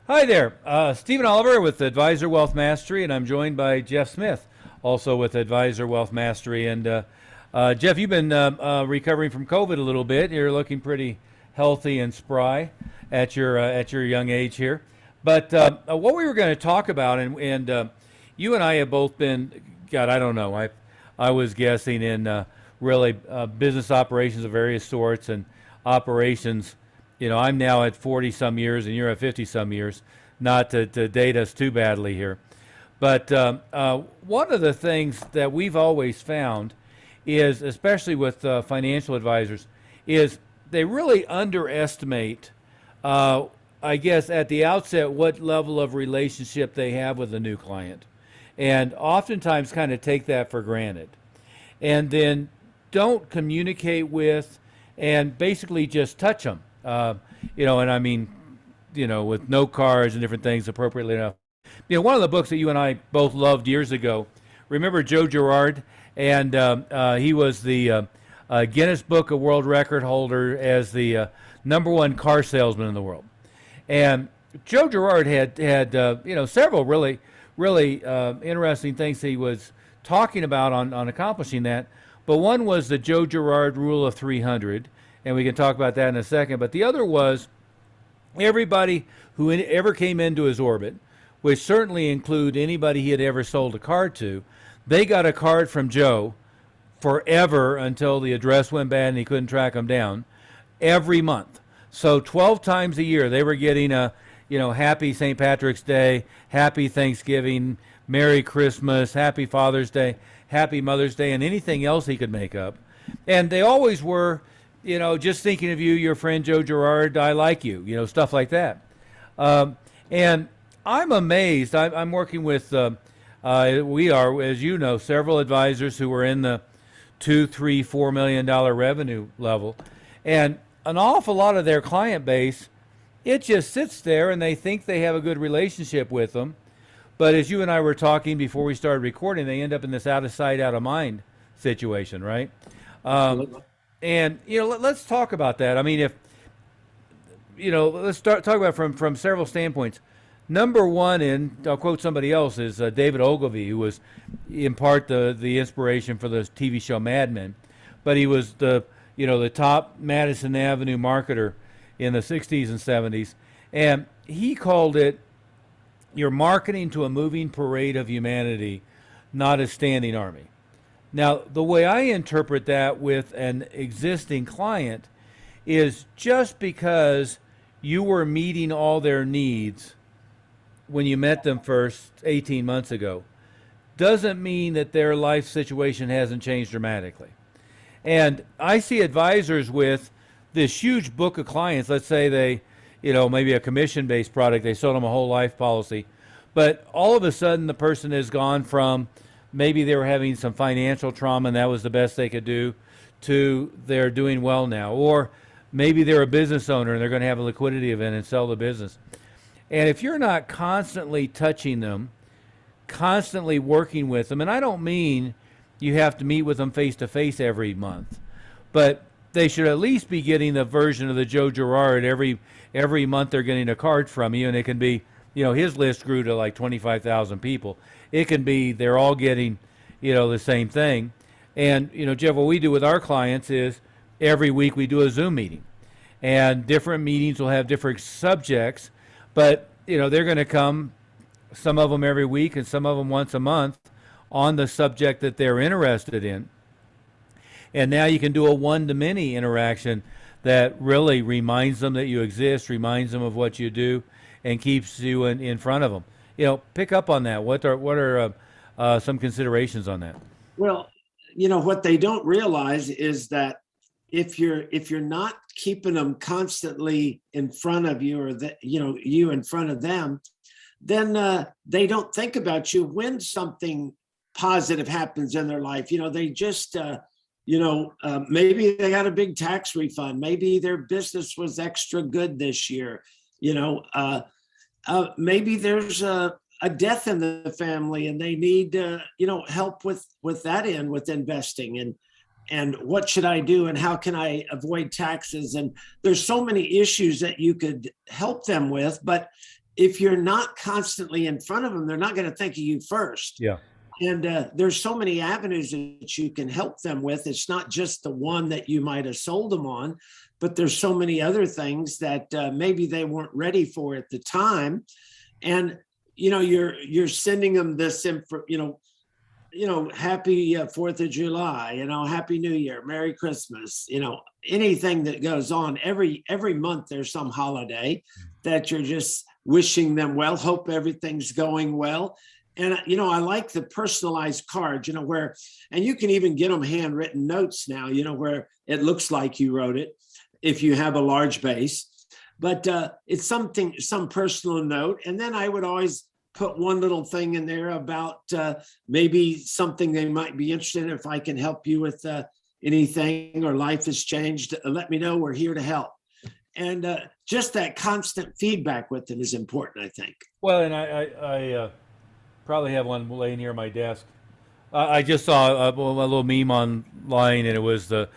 Hi there, Stephen Oliver with Advisor Wealth Mastery, and I'm joined by Jeff Smith, also with Advisor Wealth Mastery. And Jeff, you've been recovering from COVID a little bit. You're looking pretty healthy and spry at your young age here. But what we were going to talk about, and you and I have both been, God, I don't know, I was guessing in really business operations of various sorts and operations. You know, I'm now at 40 some years and you're at 50 some years, not to date us too badly here. But one of the things that we've always found is, especially with financial advisors, is they really underestimate, I guess, at the outset, what level of relationship they have with a new client. And oftentimes kind of take that for granted. And then don't communicate with and basically just touch them. And I mean, with note cards and different things appropriately enough. One of the books that you and I both loved years ago, remember Joe Gerard? And he was the Guinness Book of World Record holder as the number one car salesman in the world. And Joe Gerard had several really interesting things he was talking about on accomplishing that. But one was the Joe Gerard Rule of 300, and we can talk about that in a second. But the other was everybody who ever came into his orbit, which certainly include anybody he had ever sold a card to, they got a card from Joe forever until the address went bad and he couldn't track them down every month. So 12 times a year they were getting a, happy St. Patrick's Day, happy Thanksgiving, Merry Christmas, happy Father's Day, happy Mother's Day, and anything else he could make up. And they always were, just thinking of you, your friend Joe Gerard, I like you, stuff like that. And I'm amazed. I'm working with, we are, as you know, several advisors who are in the $2, $3, $4 million revenue level. And an awful lot of their client base, it just sits there and they think they have a good relationship with them. But as you and I were talking before we started recording, they end up in this out of sight, out of mind situation, right? Absolutely. And let's talk about that. I mean, if let's talk about it from several standpoints. Number one, and I'll quote somebody else, is David Ogilvy, who was in part the inspiration for the TV show Mad Men, but he was the top Madison Avenue marketer in the 60s and 70s, and he called it, "You're marketing to a moving parade of humanity, not a standing army." Now, the way I interpret that with an existing client is just because you were meeting all their needs when you met them first 18 months ago doesn't mean that their life situation hasn't changed dramatically. And I see advisors with this huge book of clients. Let's say they, maybe a commission-based product, they sold them a whole life policy, but all of a sudden the person has gone from maybe they were having some financial trauma and that was the best they could do to they're doing well now. Or maybe they're a business owner and they're going to have a liquidity event and sell the business. And if you're not constantly touching them, constantly working with them, and I don't mean you have to meet with them face to face every month, but they should at least be getting the version of the Joe Gerard every month they're getting a card from you, and it can be, his list grew to like 25,000 people. It can be they're all getting, the same thing. And, Jeff, what we do with our clients is every week we do a Zoom meeting, and different meetings will have different subjects, but, they're going to come, some of them every week and some of them once a month, on the subject that they're interested in. And now you can do a one-to-many interaction that really reminds them that you exist, reminds them of what you do, and keeps you in front of them. Pick up on that. What are some considerations on that? Well, what they don't realize is that if you're not keeping them constantly in front of you, or that you in front of them, then they don't think about you when something positive happens in their life. They just maybe they got a big tax refund, maybe their business was extra good this year, maybe there's a death in the family and they need help with that end, with investing, and what should I do and how can I avoid taxes? And there's so many issues that you could help them with, but if you're not constantly in front of them, they're not going to think of you first. Yeah. And there's so many avenues that you can help them with. It's not just the one that you might have sold them on, but there's so many other things that maybe they weren't ready for at the time. And you're sending them this info, happy 4th of July, happy New Year, Merry Christmas, anything that goes on every month. There's some holiday that you're just wishing them well, hope everything's going well. And, I like the personalized cards, where, and you can even get them handwritten notes now, where it looks like you wrote it if you have a large base, but it's some personal note. And then I would always put one little thing in there about maybe something they might be interested in. If I can help you with anything, or life has changed, let me know. We're here to help. And just that constant feedback with them is important, I think. Well, and I probably have one laying here on my desk. I just saw a little meme online, and it was the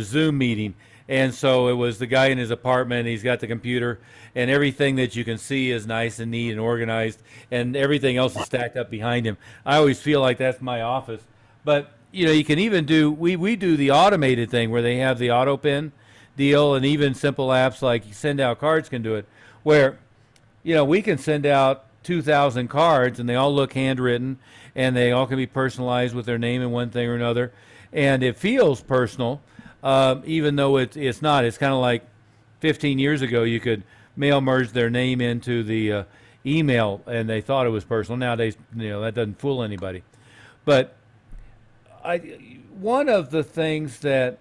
Zoom meeting. And so it was the guy in his apartment. He's got the computer, and everything that you can see is nice and neat and organized, and everything else is stacked up behind him. I always feel like that's my office. But you can even do we do the automated thing where they have the auto pen deal, and even simple apps like Send Out Cards can do it, where we can send out 2,000 cards, and they all look handwritten, and they all can be personalized with their name in one thing or another, and it feels personal. Even though it's not. It's kind of like 15 years ago, you could mail merge their name into the email, and they thought it was personal. Nowadays, that doesn't fool anybody. But one of the things that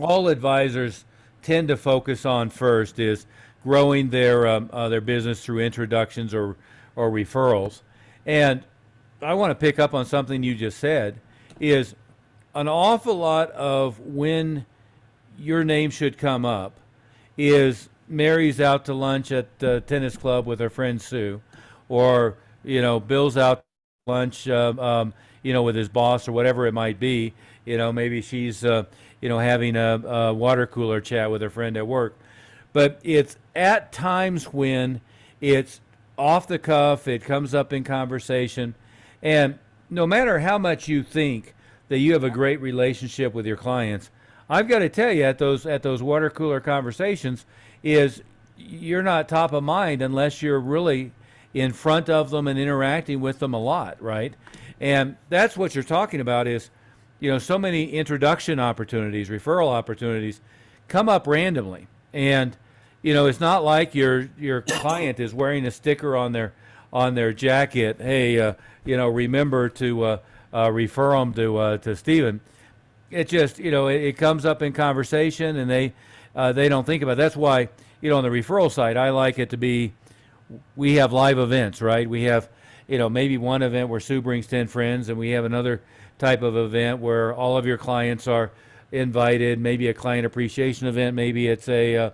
all advisors tend to focus on first is growing their business through introductions or referrals. And I want to pick up on something you just said, is an awful lot of when your name should come up is Mary's out to lunch at the tennis club with her friend Sue, or Bill's out to lunch with his boss, or whatever it might be. Maybe she's having a water cooler chat with her friend at work. But it's at times when it's off the cuff, it comes up in conversation, and no matter how much you think that you have a great relationship with your clients, I've got to tell you, at those water cooler conversations, is you're not top of mind unless you're really in front of them and interacting with them a lot, right? And that's what you're talking about is, so many introduction opportunities, referral opportunities come up randomly. And, it's not like your client is wearing a sticker on their jacket, hey, remember to refer them to Stephen. It just, it comes up in conversation, and they don't think about it. That's why, on the referral side, I like it to be, we have live events, right? We have, maybe one event where Sue brings 10 friends, and we have another type of event where all of your clients are invited, maybe a client appreciation event, maybe it's a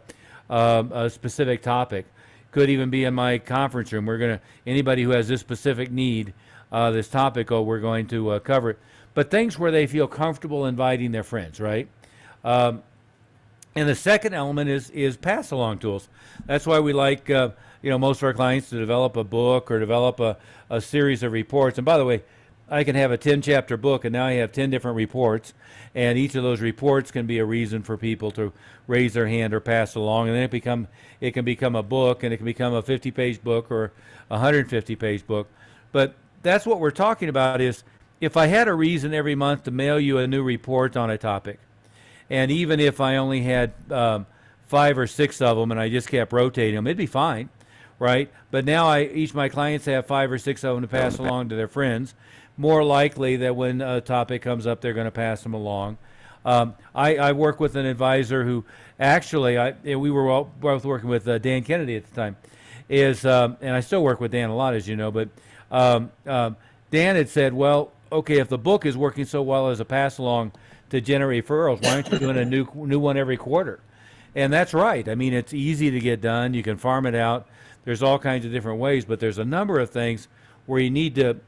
specific topic. Could even be in my conference room. Anybody who has this specific need, this topic, we're going to cover it. But things where they feel comfortable inviting their friends, right? And the second element is pass along tools. That's why we like most of our clients to develop a book or develop a series of reports. And by the way, I can have a 10-chapter book, and now I have 10 different reports, and each of those reports can be a reason for people to raise their hand or pass along, and then it can become a book, and it can become a 50-page book or a 150-page book. But that's what we're talking about is, if I had a reason every month to mail you a new report on a topic, and even if I only had 5 or 6 of them and I just kept rotating them, it'd be fine, right? But now each of my clients have 5 or 6 of them to pass along to their friends. More likely that when a topic comes up, they're going to pass them along. I work with an advisor who actually, we were both working with Dan Kennedy at the time, and I still work with Dan a lot, as you know, but Dan had said, well, okay, if the book is working so well as a pass along to generate referrals, why aren't you doing a new one every quarter? And that's right. I mean, it's easy to get done. You can farm it out. There's all kinds of different ways, but there's a number of things where you need to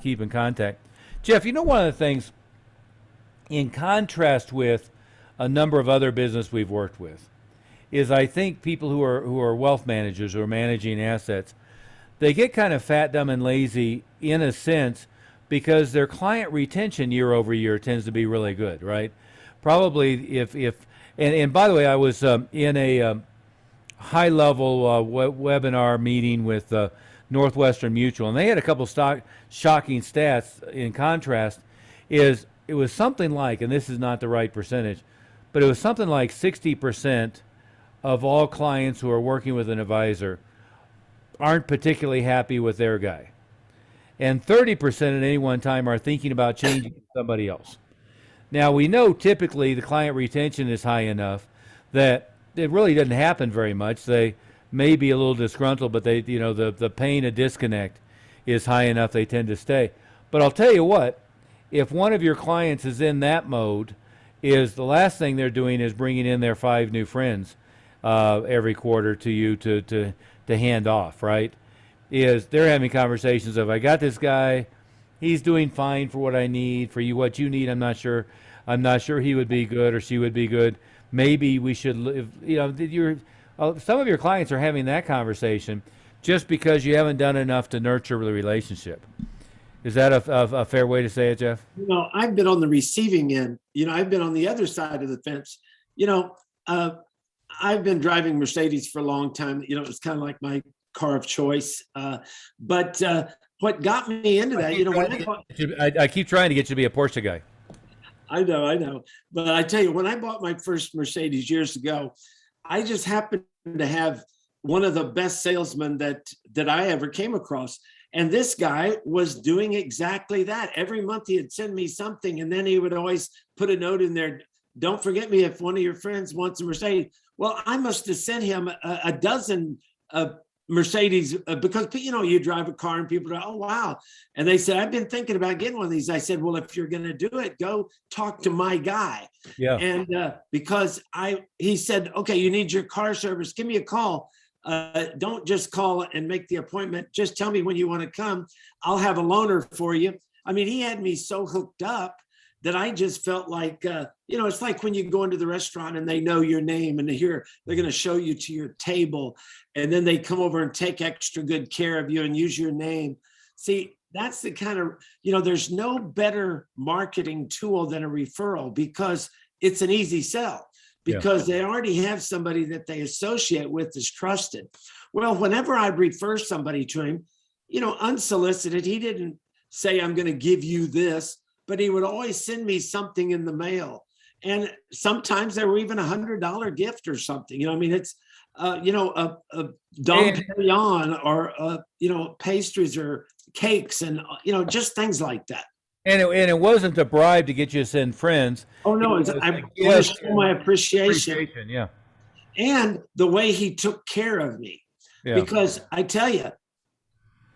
keep in contact. Jeff, one of the things, in contrast with a number of other business we've worked with, is I think people who are wealth managers who are managing assets, they get kind of fat, dumb, and lazy in a sense because their client retention year over year tends to be really good, right? Probably if and by the way, I was in a high level webinar meeting with Northwestern Mutual, and they had a couple shocking stats. In contrast, is it was something like, and this is not the right percentage, but it was something like 60% of all clients who are working with an advisor aren't particularly happy with their guy, and 30% at any one time are thinking about changing to somebody else. Now we know typically the client retention is high enough that it really doesn't happen very much. They may be a little disgruntled, but they, the pain of disconnect is high enough they tend to stay. But I'll tell you what, if one of your clients is in that mode, is the last thing they're doing is bringing in their 5 new friends every quarter to you to hand off, right? Is they're having conversations of, I got this guy, he's doing fine for what I need, for you what you need, I'm not sure he would be good or she would be good. Maybe we should live, some of your clients are having that conversation just because you haven't done enough to nurture the relationship. Is that a fair way to say it, Jeff? I've been on the receiving end. I've been on the other side of the fence. I've been driving Mercedes for a long time. It's kind of like my car of choice. But what got me into that, I keep trying to get you to be a Porsche guy. I know. But I tell you, when I bought my first Mercedes years ago, I just happened to have one of the best salesmen that I ever came across. And this guy was doing exactly that. Every month he'd send me something, and then he would always put a note in there, don't forget me if one of your friends wants a Mercedes. Well, I must have sent him a dozen Mercedes because, you drive a car and people go, oh, wow. And they said, I've been thinking about getting one of these. I said, well, if you're going to do it, go talk to my guy. Yeah. And because he said, okay, you need your car service, give me a call. Don't just call and make the appointment. Just tell me when you want to come. I'll have a loaner for you. I mean, he had me so hooked up that I just felt like, it's like when you go into the restaurant and they know your name and they're going to show you to your table, and then they come over and take extra good care of you and use your name. See, that's the kind of, there's no better marketing tool than a referral because it's an easy sell. Because they already have somebody that they associate with as trusted. Well, whenever I'd refer somebody to him, unsolicited, he didn't say, I'm going to give you this, but he would always send me something in the mail. And sometimes there were even $100 gift or something. It's, a Dom Perignon or, pastries or cakes and, just things like that. And it wasn't a bribe to get you to send friends. Oh, no, I want to show my appreciation. Yeah. And the way he took care of me. Yeah. Because I tell you,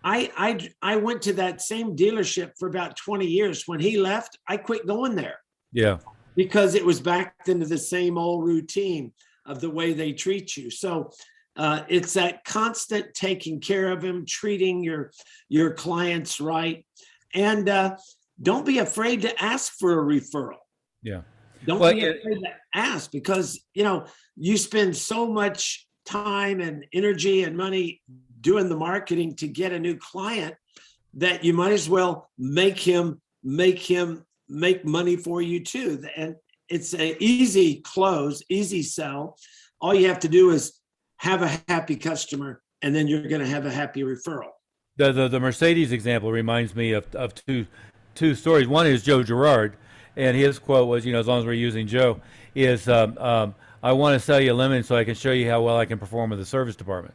I went to that same dealership for about 20 years. When he left, I quit going there. Yeah. Because it was back into the same old routine of the way they treat you. So it's that constant taking care of him, treating your clients right. And don't be afraid to ask for a referral. Yeah. Don't be afraid to ask because, you spend so much time and energy and money doing the marketing to get a new client that you might as well make him make money for you too. And it's an easy close, easy sell. All you have to do is have a happy customer and then you're going to have a happy referral. The Mercedes example reminds me of two stories. One is Joe Gerard, and his quote was, as long as we're using Joe, is I want to sell you a lemon so I can show you how well I can perform with the service department.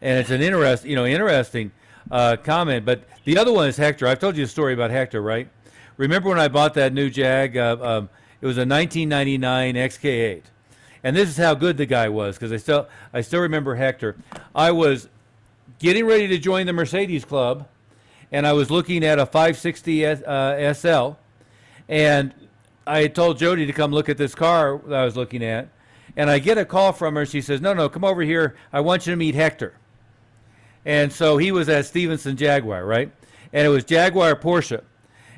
And it's an interesting comment. But the other one is Hector. I've told you a story about Hector, right? Remember when I bought that new Jag? It was a 1999 XK8, and this is how good the guy was because I still remember Hector. I was getting ready to join the Mercedes Club, and I was looking at a 560 SL, and I had told Jody to come look at this car that I was looking at, and I get a call from her. She says, no, come over here. I want you to meet Hector. And so he was at Stevenson Jaguar, right? And it was Jaguar Porsche.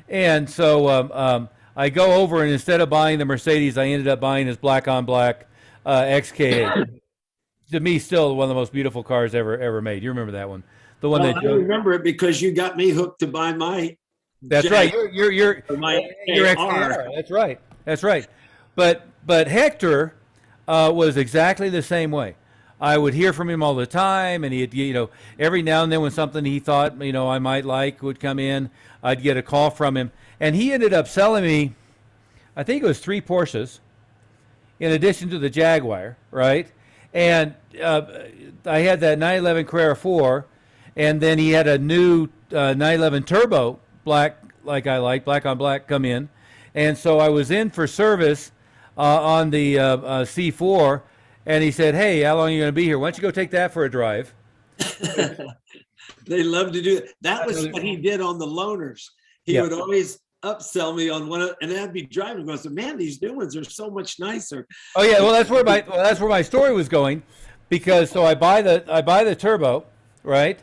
And so I go over, and instead of buying the Mercedes, I ended up buying his black-on-black XK8. To me, still one of the most beautiful cars ever made. You remember that one? The one Well, that I remember it because you got me hooked to buy my That's right. Jag or my Your AR. XKR. That's right. That's right. But Hector was exactly the same way. I would hear from him all the time, and he'd, every now and then when something he thought, I might like would come in, I'd get a call from him, and he ended up selling me, I think it was 3 Porsches, in addition to the Jaguar, right? And I had that 911 Carrera 4, and then he had a new 911 Turbo black, like I like, black on black, come in. And so I was in for service on the C4, and he said, "Hey, how long are you going to be here? Why don't you go take that for a drive?" They love to do it. That was what he did on the loaners. He would always upsell me on one, and I'd be driving and go, "Man, these new ones are so much nicer." Oh yeah, well that's where my story was going, because so I buy the Turbo, right?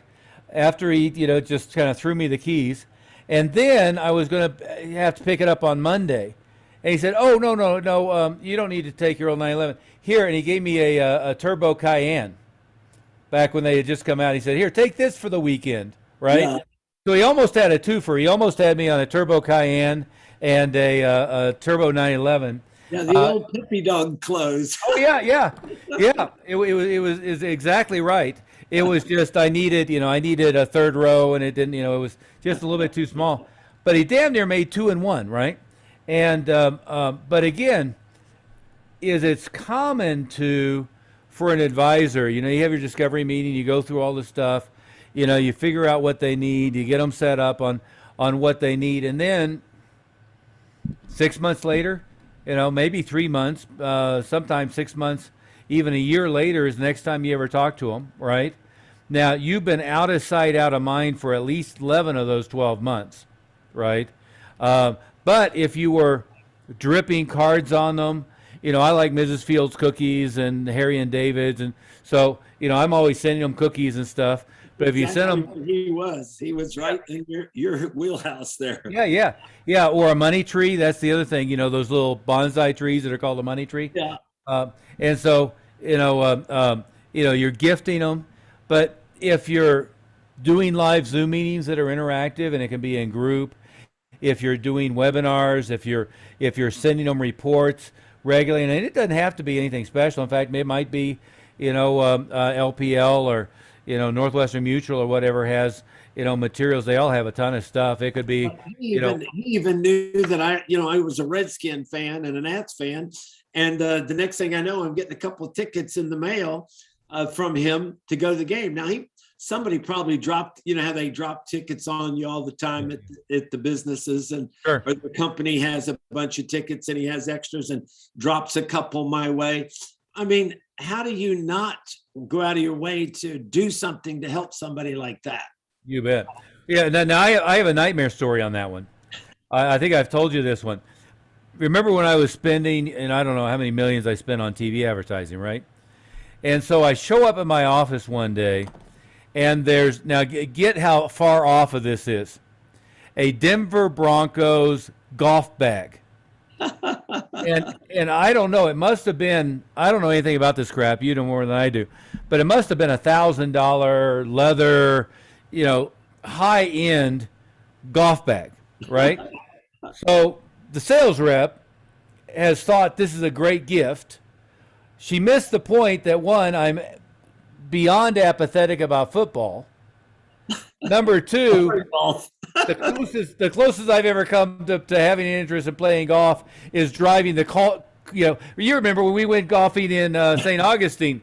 After he just kind of threw me the keys, and then I was going to have to pick it up on Monday, and he said, "Oh no, you don't need to take your old 911 here," and he gave me a Turbo Cayenne back when they had just come out. He said, "Here, take this for the weekend," right? Yeah. So he almost had a twofer. He almost had me on a Turbo Cayenne and a Turbo 911. Yeah, the old puppy dog clothes. Oh yeah. It was exactly right. It was just I needed a third row, and it didn't. It was just a little bit too small. But he damn near made 2 in 1, right? And but again, it's common for an advisor. You have your discovery meeting. You go through all the stuff. You figure out what they need. You get them set up on what they need, and then 6 months later, maybe 3 months, sometimes 6 months, even a year later is the next time you ever talk to them, right? Now, you've been out of sight, out of mind for at least 11 of those 12 months, right? But if you were dripping cards on them, I like Mrs. Fields cookies and Harry and David's, and so, I'm always sending them cookies and stuff. But if you send them, he was right in your wheelhouse there. Yeah. Or a money tree. That's the other thing. Those little bonsai trees that are called a money tree. Yeah. And so you're gifting them. But if you're doing live Zoom meetings that are interactive, and it can be in group, if you're doing webinars, if you're sending them reports regularly, and it doesn't have to be anything special. In fact, it might be LPL or Northwestern Mutual or whatever has materials. They all have a ton of stuff. It could be he even knew that I was a Redskin fan and a Nats fan, and the next thing I know, I'm getting a couple of tickets in the mail from him to go to the game. Now somebody probably dropped, how they drop tickets on you all the time at the businesses, and Sure. or the company has a bunch of tickets and he has extras and drops a couple my way. I mean, how do you not go out of your way to do something to help somebody like that? You bet. Yeah. Now I have a nightmare story on that one. I think I've told you this one. Remember when I was spending, and I don't know how many millions I spent on TV advertising, right? And so I show up at my office one day, and now get how far off of this is. A Denver Broncos golf bag. And I don't know, it must have been, I don't know anything about this crap, you know more than I do, but it must have been $1,000 leather, high-end golf bag, right? So the sales rep has thought this is a great gift. She missed the point that, one, I'm beyond apathetic about football. Number two, the closest I've ever come to having an interest in playing golf is driving the call. You remember when we went golfing in St. Augustine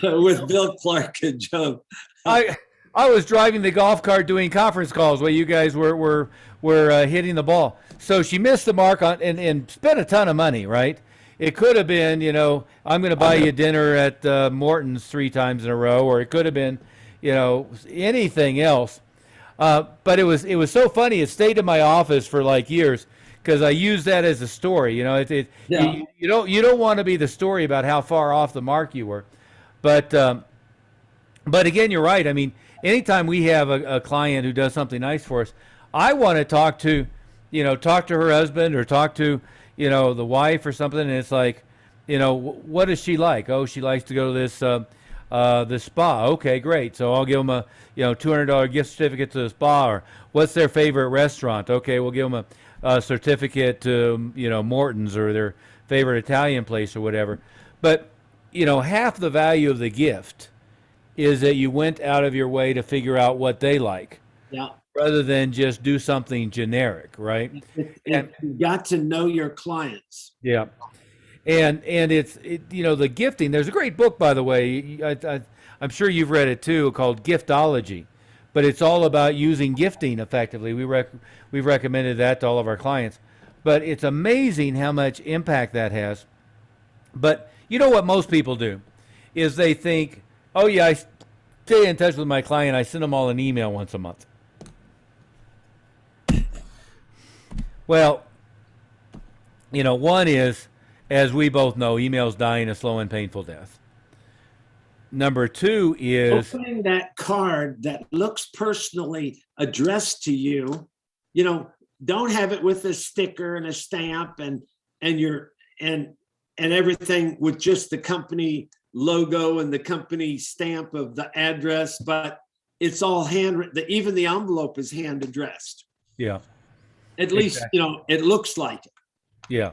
with Bill Clark and Joe. I was driving the golf cart doing conference calls while you guys were hitting the ball. So she missed the mark on and spent a ton of money, right? It could have been, I'm going to buy you dinner at Morton's 3 times in a row, or it could have been, anything else. But it was so funny. It stayed in my office for like years because I used that as a story. You don't want to be the story about how far off the mark you were. But again, you're right. I mean, anytime we have a client who does something nice for us, I want to talk to her husband or talk to, the wife or something. And it's like, what does she like? Oh, she likes to go to this spa. Okay, great. So I'll give them a $200 gift certificate to the spa. Or what's their favorite restaurant? Okay, we'll give them a certificate to Morton's or their favorite Italian place or whatever. But half the value of the gift is that you went out of your way to figure out what they like, Yeah. rather than just do something generic, right? You got to know your clients. Yeah. And it's the gifting. There's a great book, by the way. I'm sure you've read it too, called Giftology, but it's all about using gifting effectively. We've recommended that to all of our clients, but it's amazing how much impact that has. But you know what most people do is they think, oh yeah, I stay in touch with my client. I send them all an email once a month. Well, one is, as we both know, email's dying a slow and painful death. Number two is opening that card that looks personally addressed to you. Don't have it with a sticker and a stamp and everything with just the company logo and the company stamp of the address, but it's all handwritten. Even the envelope is hand addressed. Yeah. At least, exactly. It looks like it. Yeah.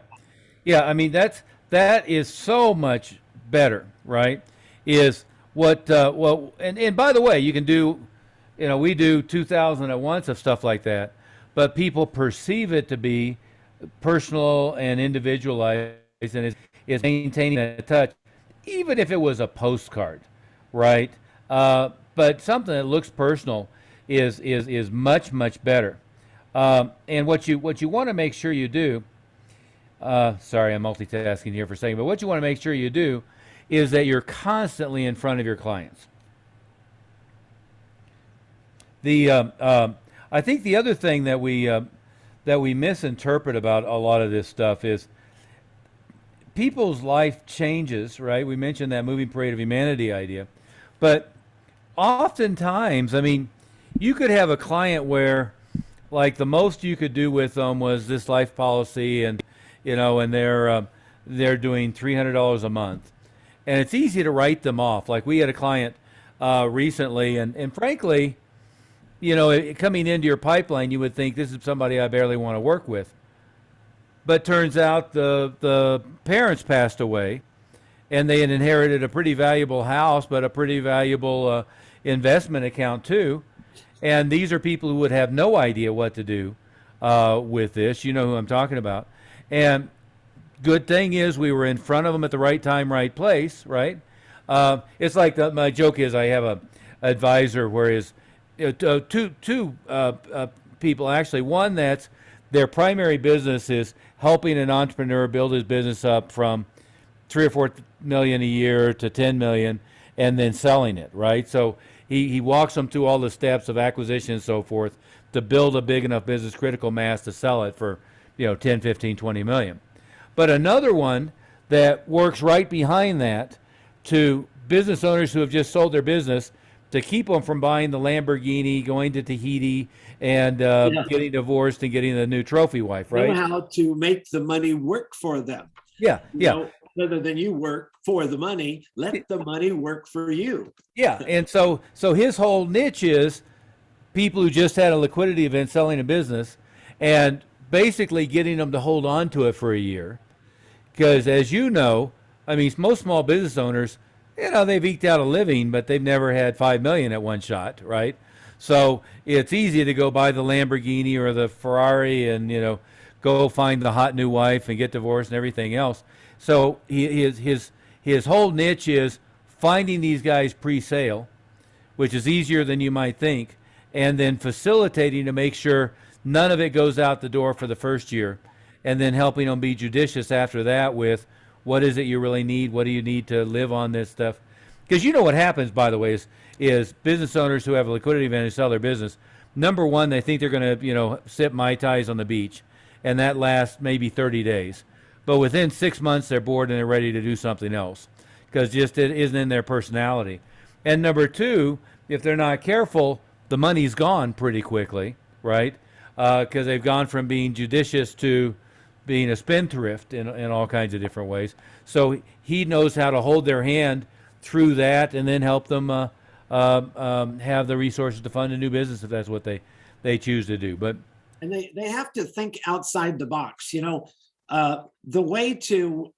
Yeah. I mean, that is so much better, right? Is what, and by the way, you can do, we do 2,000 at once of stuff like that, but people perceive it to be personal and individualized, and is maintaining that touch, even if it was a postcard, right? But something that looks personal is much, much better. And what you want to make sure you do, sorry, I'm multitasking here for a second, but what you want to make sure you do is that you're constantly in front of your clients. I think the other thing that we misinterpret about a lot of this stuff is people's life changes, right? We mentioned that moving parade of humanity idea, but oftentimes, I mean, you could have a client where, like, the most you could do with them was this life policy, and and they're doing $300 a month, and it's easy to write them off. Like, we had a client recently, and frankly, coming into your pipeline, you would think this is somebody I barely want to work with, but turns out the parents passed away, and they had inherited a pretty valuable house, but a pretty valuable investment account too. And these are people who would have no idea what to do with this. You know who I'm talking about. And good thing is we were in front of them at the right time, right place, right? It's like my joke is I have a advisor where his two people, actually. One that's their primary business is helping an entrepreneur build his business up from 3 or 4 million a year to 10 million, and then selling it, right? So he walks them through all the steps of acquisition and so forth to build a big enough business critical mass to sell it for 10, 15, 20 million. But another one that works right behind that to business owners who have just sold their business to keep them from buying the Lamborghini, going to Tahiti, and getting divorced and getting the new trophy wife, right? Know how to make the money work for them. Yeah, Rather than you work for the money, let the money work for you. Yeah, and so his whole niche is people who just had a liquidity event selling a business and basically getting them to hold on to it for a year. Because as you know, I mean, most small business owners, they've eked out a living, but they've never had 5 million at one shot, right? So it's easy to go buy the Lamborghini or the Ferrari and, go find the hot new wife and get divorced and everything else. So his whole niche is finding these guys pre-sale, which is easier than you might think, and then facilitating to make sure none of it goes out the door for the first year, and then helping them be judicious after that with what is it you really need, what do you need to live on this stuff. Because what happens, by the way, is business owners who have a liquidity event and sell their business, number one, they think they're going to sip Mai Tais on the beach, and that lasts maybe 30 days. But within 6 months, they're bored and they're ready to do something else because just it isn't in their personality. And number two, if they're not careful, the money's gone pretty quickly, right? Because they've gone from being judicious to being a spendthrift in all kinds of different ways. So he knows how to hold their hand through that and then help them have the resources to fund a new business if that's what they choose to do. But And they have to think outside the box. The way to,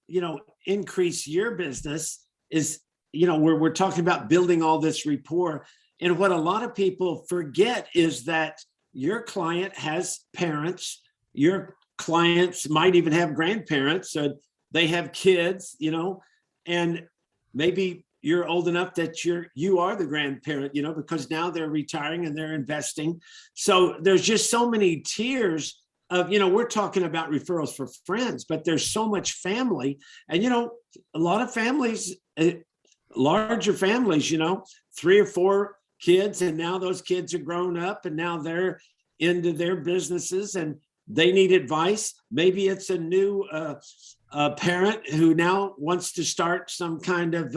increase your business is, we're talking about building all this rapport. And what a lot of people forget is that your client has parents, your clients might even have grandparents, so they have kids, and maybe you're old enough that you are the grandparent, because now they're retiring and they're investing. So there's just so many tiers of, we're talking about referrals for friends, but there's so much family. And, a lot of families, larger families, 3 or 4 kids, and now those kids are grown up and now they're into their businesses and they need advice. Maybe it's a new parent who now wants to start some kind of,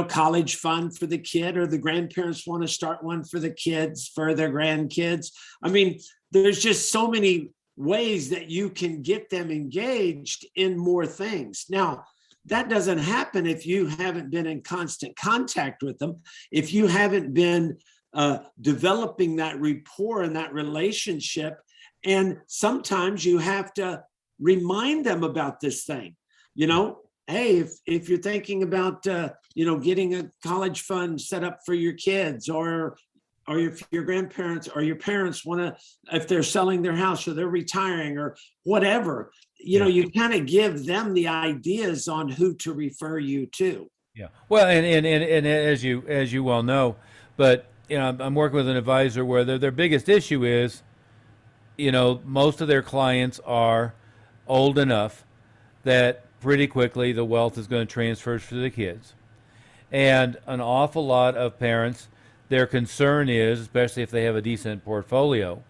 college fund for the kid, or the grandparents want to start one for the kids, for their grandkids. I mean, there's just so many ways that you can get them engaged in more things. Now, that doesn't happen if you haven't been in constant contact with them, if you haven't been developing that rapport and that relationship. And sometimes you have to remind them about this thing. Hey, if you're thinking about, getting a college fund set up for your kids, or if your grandparents or your parents want to, if they're selling their house or they're retiring or whatever, you kind of give them the ideas on who to refer you to. yeah, well, and as you well know, but I'm working with an advisor where their biggest issue is, most of their clients are old enough that pretty quickly the wealth is going to transfer to the kids. And an awful lot of parents, their concern is, especially if they have a decent portfolio,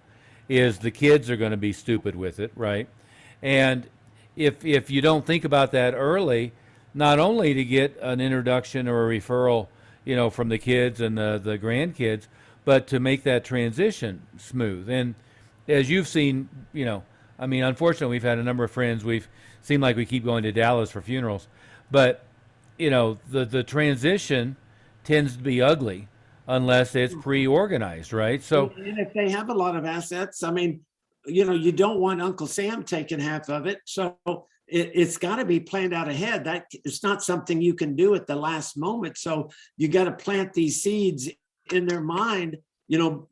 is the kids are going to be stupid with it, right? And if you don't think about that early, not only to get an introduction or a referral, from the kids and the grandkids, but to make that transition smooth. And as you've seen, unfortunately, we've had a number of friends. We've seemed like we keep going to Dallas for funerals, but the transition tends to be ugly unless it's pre-organized, right? So, and if they have a lot of assets, you don't want Uncle Sam taking half of it. So it's got to be planned out ahead. That it's not something you can do at the last moment. So you got to plant these seeds in their mind,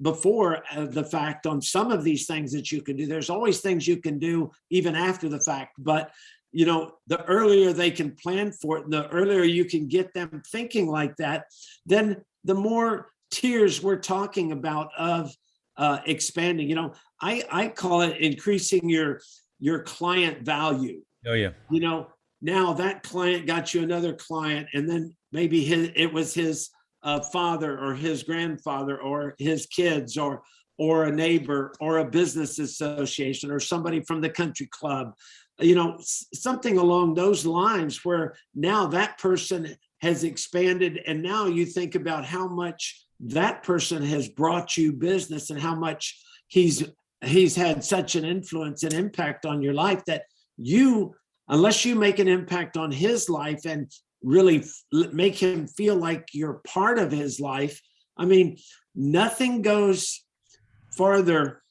before the fact on some of these things that you can do. There's always things you can do even after the fact, but the earlier they can plan for it, the earlier you can get them thinking like that, then the more tiers we're talking about of expanding. I call it increasing your client value. oh yeah, Now that client got you another client, and then maybe it was his father or his grandfather or his kids or a neighbor or a business association or somebody from the country club, something along those lines, where now that person has expanded, and now you think about how much that person has brought you business and how much he's had such an influence and impact on your life that unless you make an impact on his life and really make him feel like you're part of his life, nothing goes farther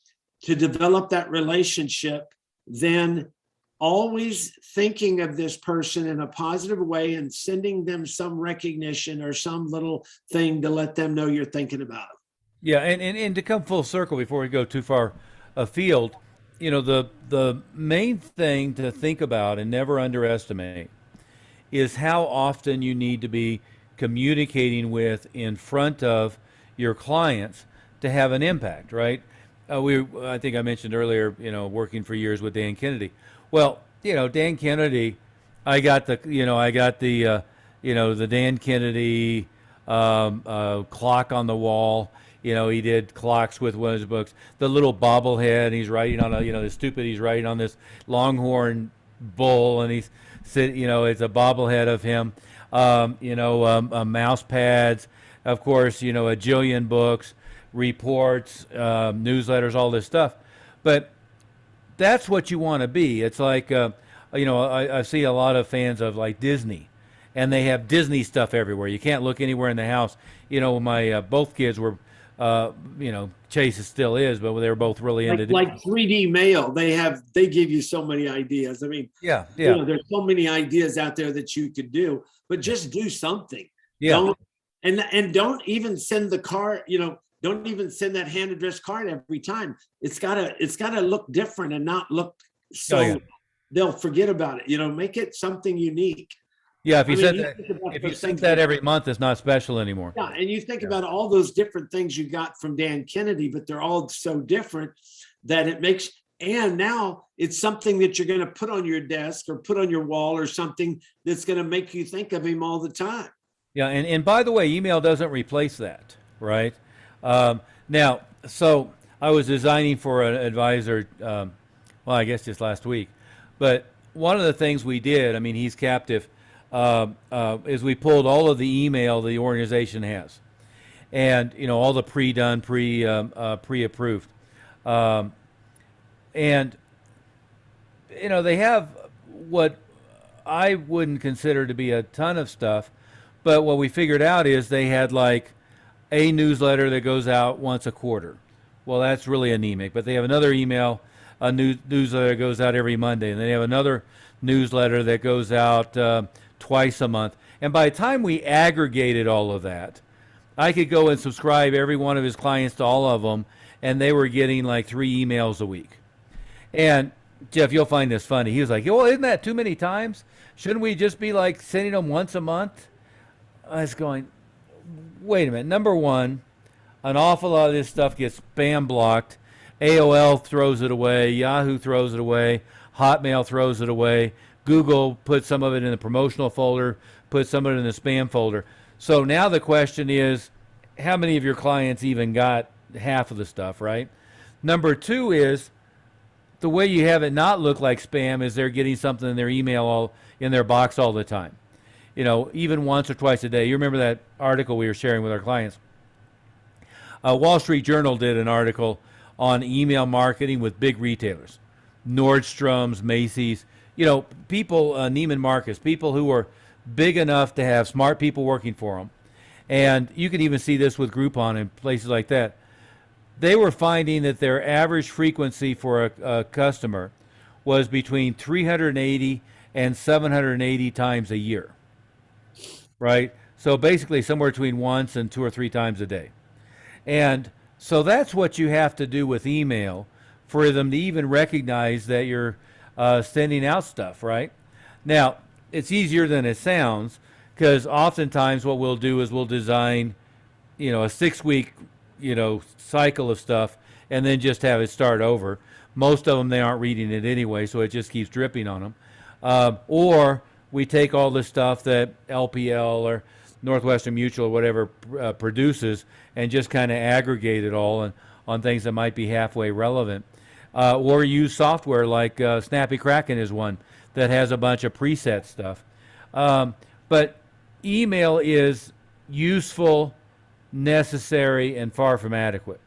to develop that relationship than always thinking of this person in a positive way and sending them some recognition or some little thing to let them know you're thinking about them. yeah, and to come full circle before we go too far afield, the main thing to think about and never underestimate is how often you need to be communicating with in front of your clients to have an impact, right? I think I mentioned earlier, working for years with Dan Kennedy. Well, Dan Kennedy, I got the Dan Kennedy clock on the wall. He did clocks with one of his books. The little bobblehead, and he's writing on he's writing on this longhorn bull, and he's it's a bobblehead of him. Mouse pads, of course, a jillion books, reports, newsletters, all this stuff. But that's what you want to be. It's like, I see a lot of fans of like Disney, and they have Disney stuff everywhere. You can't look anywhere in the house. My both kids were, Chase still is, but they were both really into Like 3D mail. They give you so many ideas. I mean, yeah, yeah, there's so many ideas out there that you could do, but just do something. yeah. Don't and don't even send the card, don't even send that hand addressed card every time. It's gotta look different and not look so they'll forget about it. Make it something unique. Yeah, if you I mean, said that, if you think that every month, it's not special anymore. Yeah, and you think about all those different things you got from Dan Kennedy, but they're all so different that it makes, and now it's something that you're going to put on your desk or put on your wall or something that's going to make you think of him all the time. Yeah, and by the way, email doesn't replace that, right? Now, so I was designing for an advisor, I guess just last week, but one of the things we did, I mean, he's captive, is we pulled all of the email the organization has, and all the pre-done, pre-approved, and they have what I wouldn't consider to be a ton of stuff, but what we figured out is they had like a newsletter that goes out once a quarter. Well, that's really anemic, but they have another newsletter that goes out every Monday, and they have another newsletter that goes out twice a month. And by the time we aggregated all of that, I could go and subscribe every one of his clients to all of them, and they were getting like 3 emails a week. And Jeff, you'll find this funny. He was like, well, isn't that too many times? Shouldn't we just be like sending them once a month? I was going, wait a minute. Number one, an awful lot of this stuff gets spam blocked. AOL throws it away. Yahoo throws it away. Hotmail throws it away. Google puts some of it in the promotional folder, puts some of it in the spam folder. So now the question is, how many of your clients even got half of the stuff, right? Number two is, the way you have it not look like spam is they're getting something in their email in their box all the time. Even once or twice a day. You remember that article we were sharing with our clients? Wall Street Journal did an article on email marketing with big retailers. Nordstrom's, Macy's, people, Neiman Marcus, people who are big enough to have smart people working for them. And you can even see this with Groupon and places like that. They were finding that their average frequency for a customer was between 380 and 780 times a year, right? So basically somewhere between once and 2 or 3 times a day. And so that's what you have to do with email for them to even recognize that you're sending out stuff, right? Now, it's easier than it sounds, because oftentimes what we'll do is we'll design, a 6-week, cycle of stuff and then just have it start over. Most of them, they aren't reading it anyway, so it just keeps dripping on them. Or we take all the stuff that LPL or Northwestern Mutual or whatever produces and just kind of aggregate it all on things that might be halfway relevant. Or use software like Snappy Kraken is one that has a bunch of preset stuff. But email is useful, necessary, and far from adequate.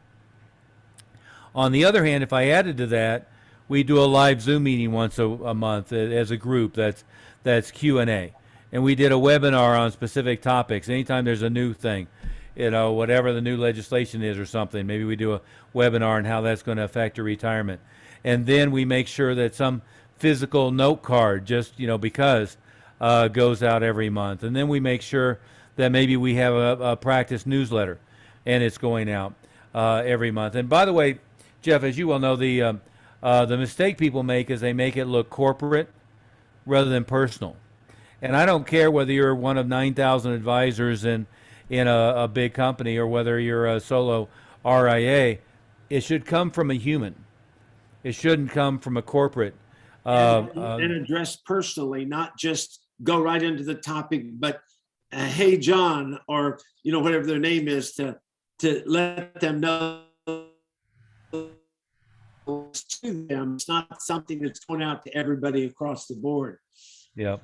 On the other hand, if I added to that, we do a live Zoom meeting once a month as a group. That's Q&A, and we did a webinar on specific topics. Anytime there's a new thing, whatever the new legislation is or something, maybe we do a webinar on how that's going to affect your retirement. And then we make sure that some physical note card, just because, goes out every month. And then we make sure that maybe we have a practice newsletter, and it's going out every month. And by the way, Jeff, as you well know, the mistake people make is they make it look corporate rather than personal. And I don't care whether you're one of 9,000 advisors in a big company or whether you're a solo RIA. It should come from a human. It shouldn't come from a corporate. And address personally, not just go right into the topic, but hey, John, or whatever their name is, to let them know to them. It's not something that's going out to everybody across the board. Yeah,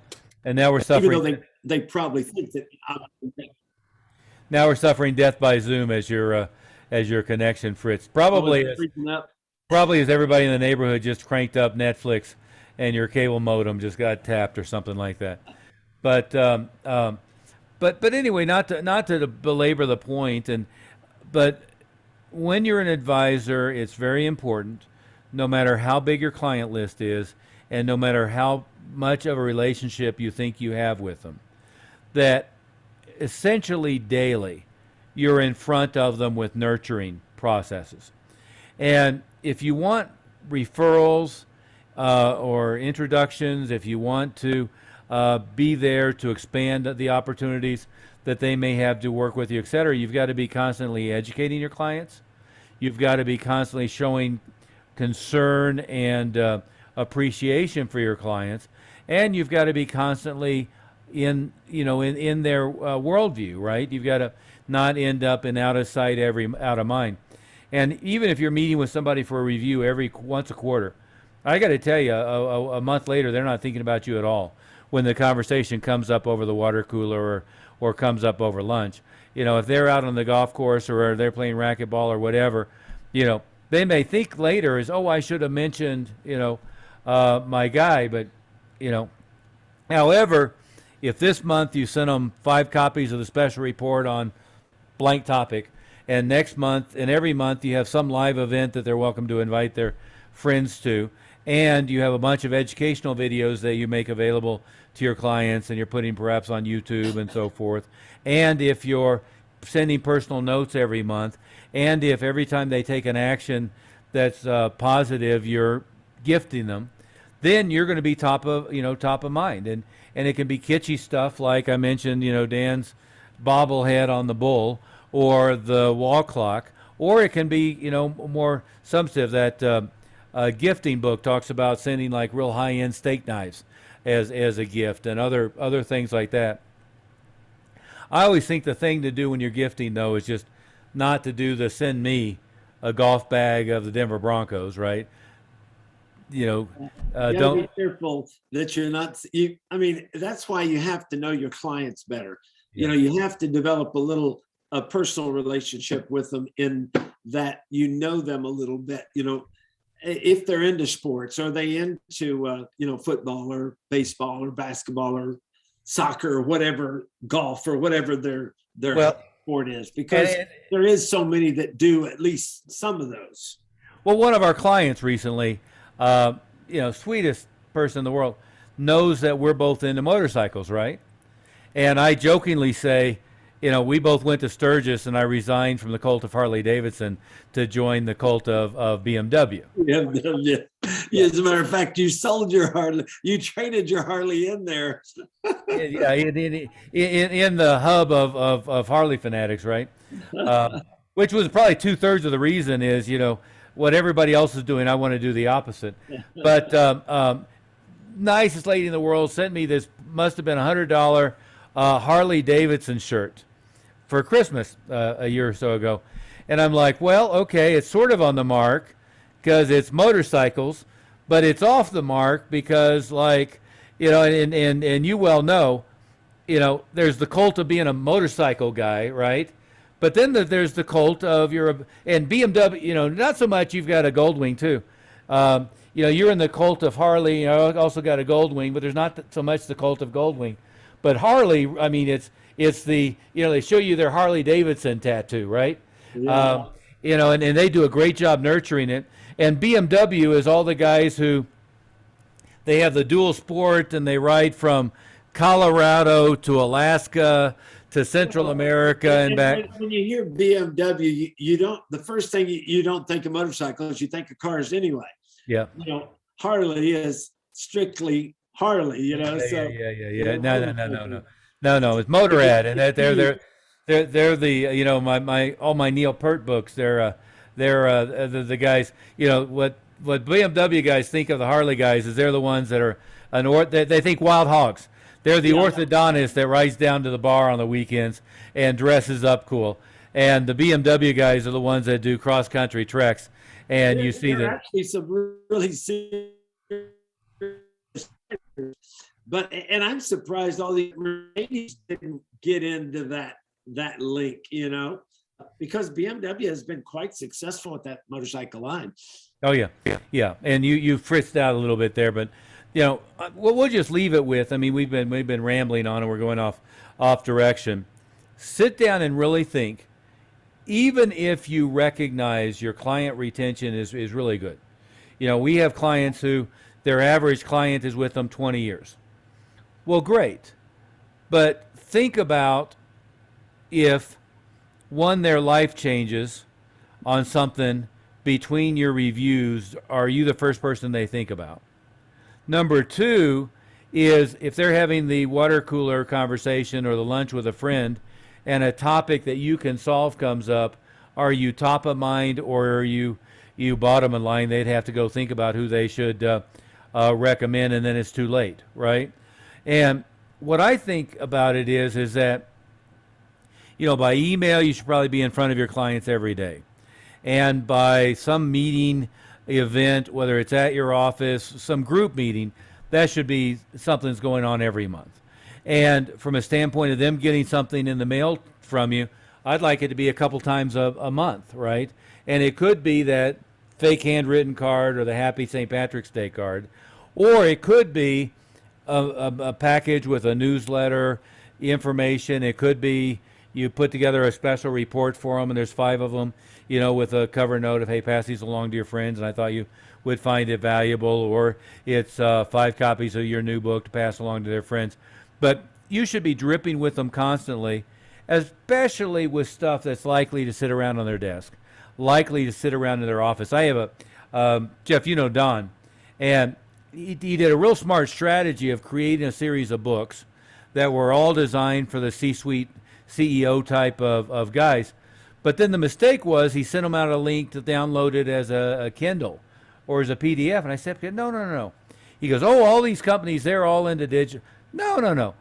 and now we're suffering. Even though they probably think that. Now we're suffering death by Zoom as your connection, Fritz. Probably Probably as everybody in the neighborhood just cranked up Netflix and your cable modem just got tapped or something like that. But but anyway, not to belabor the point, but when you're an advisor, it's very important, no matter how big your client list is, and no matter how much of a relationship you think you have with them, that essentially daily you're in front of them with nurturing processes. And if you want referrals or introductions, if you want to be there to expand the opportunities that they may have to work with you, et cetera, you've got to be constantly educating your clients. You've got to be constantly showing concern and appreciation for your clients, and you've got to be constantly in their worldview, right? You've got to not end up in out of sight, out of mind. And even if you're meeting with somebody for a review once a quarter, I got to tell you, a month later, they're not thinking about you at all when the conversation comes up over the water cooler or comes up over lunch. If they're out on the golf course or they're playing racquetball or whatever, they may think later is, oh, I should have mentioned, my guy. But, however, if this month you send them 5 copies of the special report on blank topic, and next month and every month you have some live event that they're welcome to invite their friends to, and you have a bunch of educational videos that you make available to your clients and you're putting perhaps on YouTube and so forth, and if you're sending personal notes every month, and if every time they take an action that's positive you're gifting them, then you're going to be top of mind. And it can be kitschy stuff like I mentioned, Dan's bobblehead on the bull or the wall clock, or it can be more substantive. That gifting book talks about sending like real high-end steak knives as a gift and other things like that. I always think the thing to do when you're gifting, though, is just not to do the send me a golf bag of the Denver Broncos, right? You gotta Don't be careful that you're not. I mean, that's why you have to know your clients better. Yeah. You have to develop a personal relationship with them in that them a little bit. If they're into sports, are they into football or baseball or basketball or soccer or whatever, golf or whatever their sport is, because there is so many that do at least some of those. Well, one of our clients recently, sweetest person in the world, knows that we're both into motorcycles, right? And I jokingly say, we both went to Sturgis, and I resigned from the cult of Harley Davidson to join the cult of BMW. Yeah. As a matter of fact, you sold your Harley. You traded your Harley in there. Yeah, in the hub of Harley fanatics, right? Which was probably 2/3 of the reason is, what everybody else is doing, I want to do the opposite. But nicest lady in the world sent me this, must have been $100 Harley Davidson shirt for Christmas a year or so ago. And I'm like, well, okay, it's sort of on the mark because it's motorcycles, but it's off the mark because, like, and you well know, there's the cult of being a motorcycle guy, right? But then there's the cult of and BMW, not so much you've got a Goldwing too. You're in the cult of Harley, also got a Goldwing, but there's not so much the cult of Goldwing. But Harley, I mean, it's the, they show you their Harley Davidson tattoo, right? Yeah. And they do a great job nurturing it. And BMW is all the guys who, they have the dual sport and they ride from Colorado to Alaska to Central America and back. When you hear BMW, you don't. The first thing you don't think of motorcycles, you think of cars anyway. Yeah. Harley is strictly Harley. Yeah. No. It's Motorrad, and they're the all my Neil Peart books. They're the guys. What BMW guys think of the Harley guys is they're the ones that are they think wild hogs. They're the orthodontist that rides down to the bar on the weekends and dresses up cool. And the BMW guys are the ones that do cross-country treks. And you see that. Actually some really serious. And I'm surprised all the ladies didn't get into that link, because BMW has been quite successful with that motorcycle line. Oh yeah, yeah. And you fritzed out a little bit there, but we'll just leave it with. I mean, we've been rambling on, and we're going off direction. Sit down and really think. Even if you recognize your client retention is really good. We have clients who their average client is with them 20 years. Well, great. But think about if, one, their life changes on something between your reviews, are you the first person they think about? Number two is if they're having the water cooler conversation or the lunch with a friend and a topic that you can solve comes up, are you top of mind or are you bottom of line? They'd have to go think about who they should recommend, and then it's too late, right? And what I think about it is that, by email, you should probably be in front of your clients every day. And by some meeting, event, whether it's at your office, some group meeting, that should be something that's going on every month. And from a standpoint of them getting something in the mail from you, I'd like it to be a couple times a month, right? And it could be that fake handwritten card or the Happy St. Patrick's Day card, or it could be a package with a newsletter, information. It could be you put together a special report for them, and there's 5 of them, with a cover note of, hey, pass these along to your friends, and I thought you would find it valuable, or it's 5 copies of your new book to pass along to their friends. But you should be dripping with them constantly, especially with stuff that's likely to sit around on their desk, likely to sit around in their office. I have Jeff, Don, and he did a real smart strategy of creating a series of books that were all designed for the C-suite CEO type of guys. But then the mistake was he sent them out a link to download it as a Kindle or as a PDF. And I said, no. He goes, oh, all these companies, they're all into digital. No.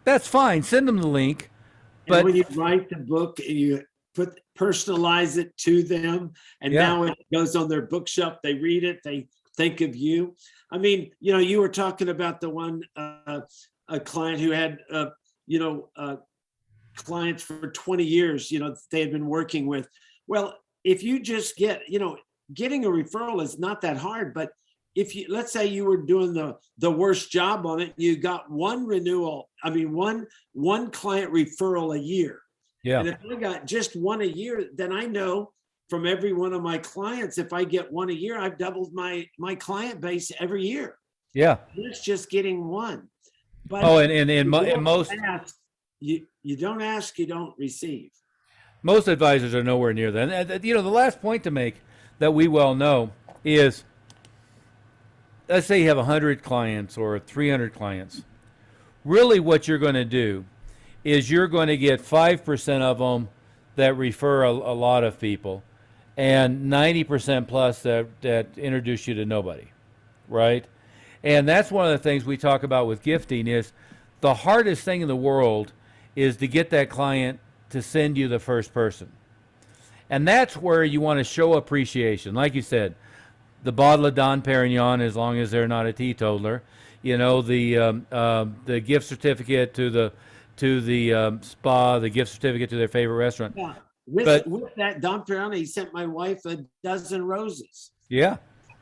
That's fine. Send them the link. But and when you write the book, you personalize it to them, and now it goes on their bookshelf. They read it. They think of you. I mean, you were talking about the one a client who had clients for 20 years. They had been working with. Well, if you just getting a referral is not that hard, but if you, let's say you were doing the worst job on it, you got one client referral a year. Yeah. And if I got just one a year, then I know from every one of my clients, if I get one a year, I've doubled my client base every year. Yeah. It's just getting one. But and most you don't ask, you don't receive. Most advisors are nowhere near that. And, the last point to make that we well know is, let's say you have 100 clients or 300 clients. Really what you're going to do is you're going to get 5% of them that refer a lot of people, and 90% plus that introduce you to nobody, right? And that's one of the things we talk about with gifting is the hardest thing in the world is to get that client to send you the first person. And that's where you want to show appreciation. Like you said, the bottle of Dom Perignon, as long as they're not a teetotaler, the gift certificate to the spa, the gift certificate to their favorite restaurant. Yeah. With that Dom Perignon, he sent my wife a dozen roses. Yeah.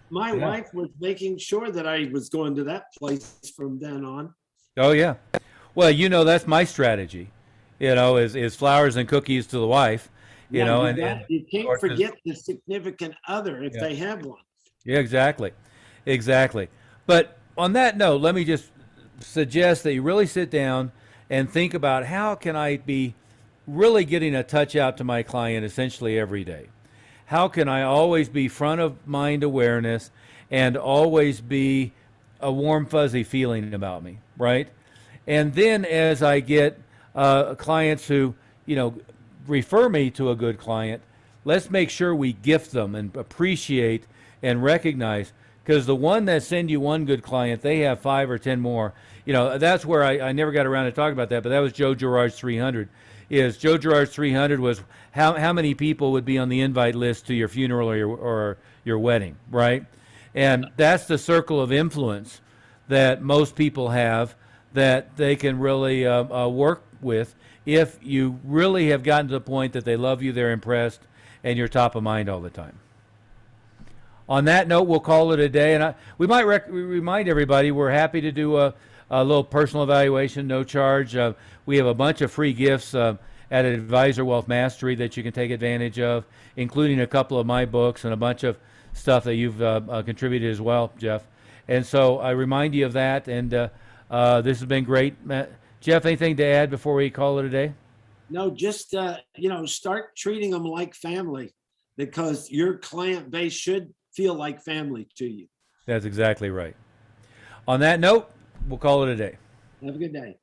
My wife was making sure that I was going to that place from then on. Oh yeah. Well, that's my strategy. Is flowers and cookies to the wife. You can't forget the significant other if they have one. Yeah, exactly. But on that note, let me just suggest that you really sit down and think about how can I be really getting a touch out to my client essentially every day. How can I always be front of mind awareness and always be a warm, fuzzy feeling about me, right? And then as I get clients who, refer me to a good client, let's make sure we gift them and appreciate and recognize, because the one that send you one good client, they have 5 or 10 more. That's where I never got around to talking about that, but that was Joe Gerard's 300. Joe Gerard's 300 was how many people would be on the invite list to your funeral or your wedding, right? And that's the circle of influence that most people have that they can really work with if you really have gotten to the point that they love you, they're impressed, and you're top of mind all the time. On that note, we'll call it a day. And we might remind everybody we're happy to do a little personal evaluation, no charge. We have a bunch of free gifts at Advisor Wealth Mastery that you can take advantage of, including a couple of my books and a bunch of stuff that you've contributed as well, Jeff. And so I remind you of that. And this has been great. Jeff, anything to add before we call it a day? No, just start treating them like family, because your client base should feel like family to you. That's exactly right. On that note, we'll call it a day. Have a good day.